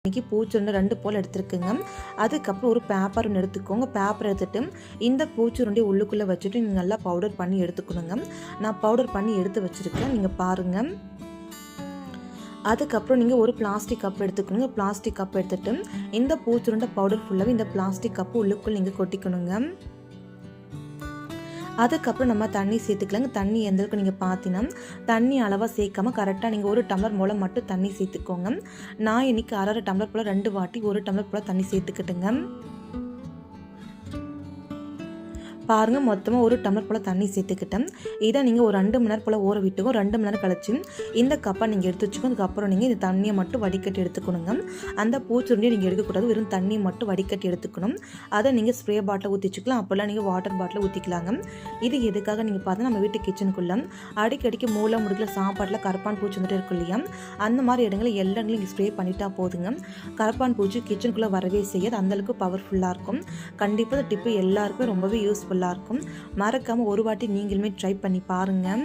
இன்றைக்கி பூச்சுருண்டை 2 போல் எடுத்துருக்குங்க. அதுக்கப்புறம் ஒரு பேப்பர் ஒன்று எடுத்துக்கோங்க. பேப்பர் எடுத்துகிட்டு இந்த பூச்சுருண்டையை உள்ளுக்குள்ளே வச்சுட்டு நீங்கள் நல்லா பவுடர் பண்ணி எடுத்துக்கணுங்க. நான் பவுடர் பண்ணி எடுத்து வச்சுருக்கேன், நீங்கள் பாருங்கள். அதுக்கப்புறம் நீங்கள் ஒரு பிளாஸ்டிக் கப் எடுத்துக்கணுங்க. பிளாஸ்டிக் கப் எடுத்துகிட்டு இந்த பூச்சுருண்டை பவுடர் ஃபுல்லாகவே இந்த பிளாஸ்டிக் கப்பு உள்ளுக்குள்ளே நீங்கள் கொட்டிக்கணுங்க. அதுக்கப்புறம் நம்ம தண்ணி சேர்த்துக்கலாங்க. தண்ணி எந்த அளவுக்கு நீங்கள் பார்த்தீங்கன்னா தண்ணி அளவாக சேர்க்காமல் கரெக்டாக நீங்கள் 1 டம்ளர் மூலம் மட்டும் தண்ணி சேர்த்துக்கோங்க. நான் இன்றைக்கி 1/2 டம்ளர் போல் 2 வாட்டி 1 டம்ளர் போல் தண்ணி சேர்த்துக்கிட்டுங்க. பாருங்கள், மொத்தமாக 1 டம்ளர் போல் தண்ணி சேர்த்துக்கிட்டேன். இதை நீங்கள் ஒரு 2 மணி நேரம் போல் ஊற விட்டுக்கோ. 2 மணி நேரம் கழிச்சு இந்த கப்பை நீங்கள் எடுத்து வச்சுக்கோ. அதுக்கப்புறம் நீங்கள் இந்த தண்ணியை மட்டும் வடிகட்டி எடுத்துக்கணுங்க. அந்த பூச்சுருண்டியை நீங்கள் எடுக்கக்கூடாது, வெறும் தண்ணியை மட்டும் வடிகட்டி எடுத்துக்கணும். அதை நீங்கள் ஸ்ப்ரே பாட்டில் ஊற்றிச்சிக்கலாம், அப்போல்லாம் நீங்கள் வாட்டர் பாட்டில் ஊற்றிக்கலாங்க. இது எதுக்காக நீங்கள் பார்த்தா நம்ம வீட்டு கிச்சனுக்குள்ளே அடிக்கடிக்கு மூளை முடுக்கில் சாப்பாட்டில் கரப்பான் பூச்சி வந்துட்டு இருக்கும் இல்லையா, அந்த மாதிரி இடங்களில் எல்லா இடங்களும் நீங்கள் ஸ்ப்ரே பண்ணிட்டா போதுங்க. கரப்பான் பூச்சி கிச்சனுக்குள்ளே வரவே செய்யாது, அந்தளவுக்கு பவர்ஃபுல்லாக இருக்கும். கண்டிப்பாக இந்த டிப்பு எல்லாருக்குமே ரொம்பவே யூஸ்ஃபுல்லாக இருக்கும். மறக்காமல் ஒரு வாட்டி நீங்களுமே ட்ரை பண்ணி பாருங்கள்.